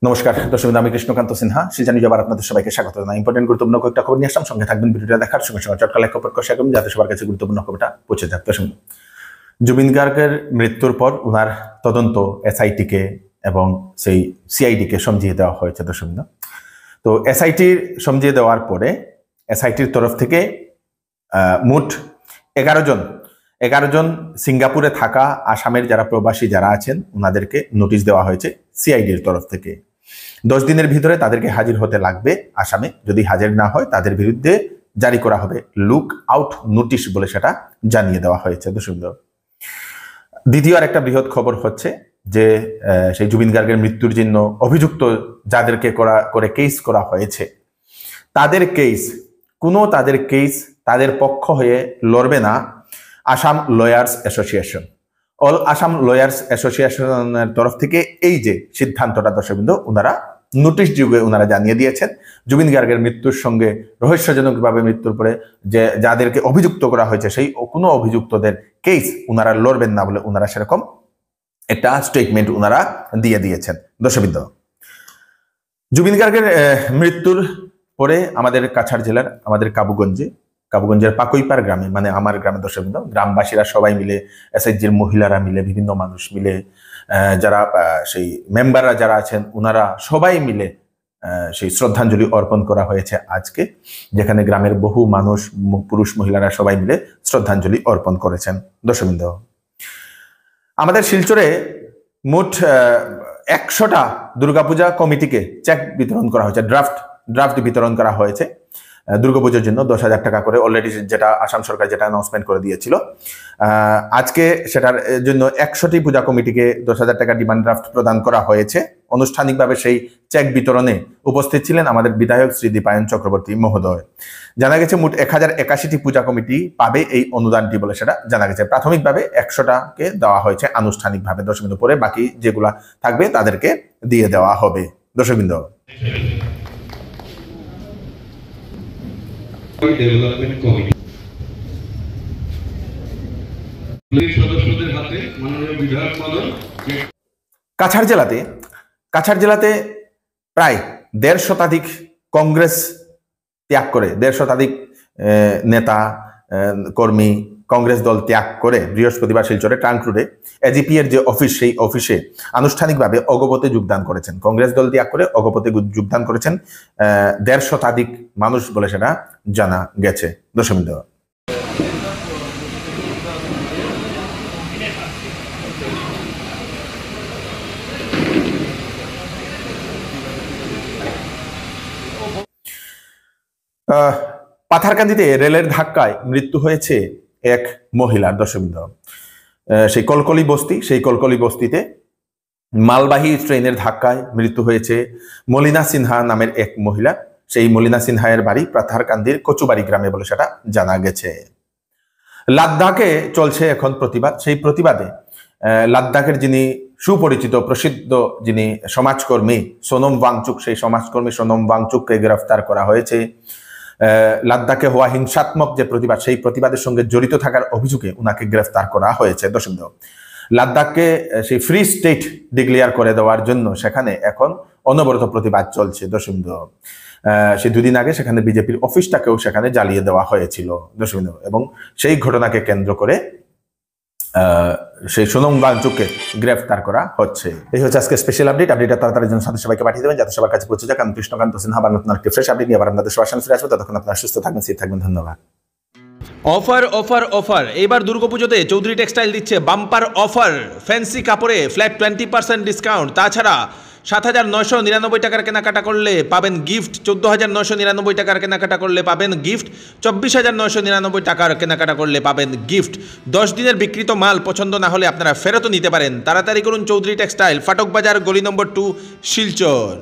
নমস্কার দর্শক, আমি কৃষ্ণকান্ত সিনহা শিলচর নিউজে আবার আপনাদের সবাইকে স্বাগত জানাই। ইম্পর্টেন্ট গুরুত্বপূর্ণ কয়েকটা খবর নিয়ে আসলাম, সঙ্গে থাকবেন। ভিডিওটা দেখার সঙ্গে সঙ্গে চটকা লাইক কমেন্ট করে শেয়ার করবেন যাতে সবার কাছে গুরুত্বপূর্ণ খবরটা পৌঁছে যায়। দর্শক, জুবিন গার্গের মৃত্যুর পর ওনার তদন্ত এসআইটিকে এবং সেই সিআইডিকে সমঝিয়ে দেওয়া হয়েছে। দর্শক, তো এসআইটির সমঝিয়ে দেওয়ার পরে এসআইটির তরফ থেকে মোট 11 জন সিঙ্গাপুরে থাকা আসামের যারা প্রবাসী যারা আছেন ওনাদেরকে নোটিশ দেওয়া হয়েছে সিআইডির তরফ থেকে। 10 দিনের ভিতরে তাদেরকে হাজির হতে লাগবে আসামে। যদি হাজির না হয় তাদের বিরুদ্ধে জারি করা হবে লুক আউট নোটিশ বলে সেটা জানিয়ে দেওয়া হয়েছে। সুন্দর। দ্বিতীয় আর একটা বৃহৎ খবর হচ্ছে যে সেই জুবিন গার্গের মৃত্যুর জন্য অভিযুক্ত যাদেরকে করে কেস করা হয়েছে তাদের কেস তাদের পক্ষ হয়ে লড়বে না Assam lawyers association. All Assam lawyers অ্যাসোসিয়েশনের তরফ থেকে এই যে সিদ্ধান্তটা দর্শকবৃন্দ ওনারা নোটিশ যুগে ওনারা জানিয়ে দিয়েছেন। জুবিন গার্গের মৃত্যুর সঙ্গে রহস্যজনকভাবে মৃত্যুর পরে যে যাদেরকে অভিযুক্ত করা হয়েছে সেই কোনো অভিযুক্তদের কেস ওনারা লড়বেন না বলে ওনারা সেরকম একটা স্টেটমেন্ট ওনারা দিয়ে দিয়েছেন। দর্শকবৃন্দ, জুবিন গার্গের মৃত্যুর পরে আমাদের কাছাড় জেলার আমাদের কাবুগঞ্জের পাকইপাড় গ্রামে, মানে আমার গ্রামের দর্শকবৃন্দ, গ্রামবাসীরা সবাই মিলে, এসএইচজির মহিলারা মিলে, বিভিন্ন মানুষ মিলে, যারা সেই মেম্বাররা যারা আছেন ওনারা সবাই মিলে সেই শ্রদ্ধাঞ্জলি অর্পণ করা হয়েছে আজকে, যেখানে গ্রামের বহু মানুষ, পুরুষ মহিলারা সবাই মিলে শ্রদ্ধাঞ্জলি অর্পণ করেছেন। দর্শকবৃন্দ, আমাদের শিলচরে মোট 100টা দুর্গাপূজা কমিটিকে চেক বিতরণ করা হয়েছে, ড্রাফট বিতরণ করা হয়েছে দুর্গাপুজোর জন্য 10,000 টাকা করে। অলরেডি যেটা আসাম সরকার যেটা অ্যানাউন্সমেন্ট করে দিয়েছিল, আজকে সেটার জন্য 100টি পূজা কমিটিকে 10,000 টাকা ডিমান্ড ড্রাফট প্রদান করা হয়েছে। আনুষ্ঠানিকভাবে সেই চেক বিতরণে উপস্থিত ছিলেন আমাদের বিধায়ক শ্রী দীপায়ন চক্রবর্তী মহোদয়। জানা গেছে মোট 1081টি পূজা কমিটি পাবে এই অনুদানটি বলে সেটা জানা গেছে। প্রাথমিকভাবে 100টাকে দেওয়া হয়েছে আনুষ্ঠানিকভাবে। দর্শকবৃন্দ, পরে বাকি যেগুলা থাকবে তাদেরকে দিয়ে দেওয়া হবে। দর্শকবৃন্দ, ডেভেলপমেন্ট কমিটি সদস্যদের হাতে মাননীয় বিধায়ক মহোদয়। কাছাড় জেলাতে প্রায় 1.5 শতাধিক কংগ্রেস ত্যাগ করে, 1.5 শতাধিক নেতা কর্মী কংগ্রেস দল ত্যাগ করে বৃহস্পতিবার শিলচরে ট্রাঙ্ক রোডে এজিপি এর যে অফিস, সেই অফিসে আনুষ্ঠানিকভাবে অগপতে যোগদান করেছেন। কংগ্রেস দল ত্যাগ করে অগপতে যোগদান করেছেন 1.5 শতাধিক মানুষ বলে সেটা জানা গেছে। দর্শকবৃন্দ, পাথারকান্দিতে রেলের ধাক্কায় মৃত্যু হয়েছে এক মহিলার। দর্শকবৃন্দ, সেই কলকলি বস্তিতে মালবাহী ট্রেনের ধাক্কায় মৃত্যু হয়েছে মলিনা সিনহা নামের এক মহিলা। সেই মলিনা সিনহায়ের বাড়ি পাথারকান্দির কচুবাড়ি গ্রামে বলে সেটা জানা গেছে। লাদাখে চলছে এখন প্রতিবাদ। সেই প্রতিবাদে লাদাখের যিনি সুপরিচিত প্রসিদ্ধ যিনি সমাজকর্মী সোনম ওয়াংচুক, সেই সমাজকর্মী সোনম ওয়াংচুককে গ্রেফতার করা হয়েছে। লাদাখে হওয়া হিংসাত্মক যে প্রতিবাদ, সেই প্রতিবাদের সঙ্গে জড়িত থাকার অভিযোগে উনাকে গ্রেফতার করা হয়েছে। দর্শকবৃন্দ, লাদাখকে সেই ফ্রি স্টেট ডিক্লেয়ার করে দেওয়ার জন্য সেখানে এখন অনবরত প্রতিবাদ চলছে। দর্শকবৃন্দ, সেই 2 দিন আগে সেখানে বিজেপির অফিসটাকেও সেখানে জ্বালিয়ে দেওয়া হয়েছিল। দর্শকবৃন্দ, এবং সেই ঘটনাকে কেন্দ্র করে সেই সোনম ওয়াংচুককে গ্রেফতার করা হচ্ছে। এই হচ্ছে আজকে স্পেশাল আপডেটটা তাড়াতাড়ি জন্য সাথে সবাইকে পাঠিয়ে দেবেন যাতে সবার কাছে পৌঁছে যায়। কারণ কৃষ্ণকান্ত সিনহা আবার নতুন একটি ফ্রেশ আপডেট নিয়ে আবার আপনাদের সবার সামনে ফিরে আসবো। ততক্ষণ আপনারা সুস্থ থাকবেন, সেফ থাকবেন। ধন্যবাদ। অফার এবার দুর্গাপুজোতে চৌধুরী টেক্সটাইল দিচ্ছে বাম্পার অফার। ফ্যান্সি কাপড়ে ফ্ল্যাট 20% ডিসকাউন্ট। তাছাড়া 7,999 টাকার কেনাকাটা করলে পাবেন গিফট, 14,999 টাকার কেনাকাটা করলে পাবেন গিফট, 24,999 টাকার কেনাকাটা করলে পাবেন গিফট। 10 দিনের বিক্রিত মাল পছন্দ না হলে আপনারা ফেরতও নিতে পারেন। তাড়াতাড়ি করুন, চৌধুরী টেক্সটাইল, ফাটক বাজার, গলি নম্বর 2, শিলচর।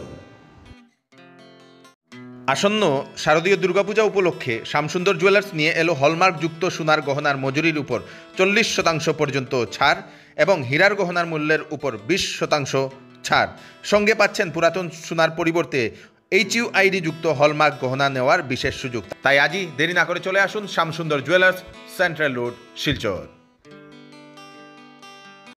আসন্ন শারদীয় দুর্গাপূজা উপলক্ষে শ্যামসুন্দর জুয়েলার্স নিয়ে এলো হলমার্কযুক্ত সোনার গহনার মজুরির উপর 40% পর্যন্ত ছাড় এবং হীরার গহনার মূল্যের উপর 20% ছাড়। সঙ্গে পাচ্ছেন পুরাতন সোনার পরিবর্তে HUID যুক্ত হলমার্ক গহনা নেওয়ার বিশেষ সুযোগ। তাই আজই দেরি না করে চলে আসুন Shyamsundar jewellers, central road, Silchar.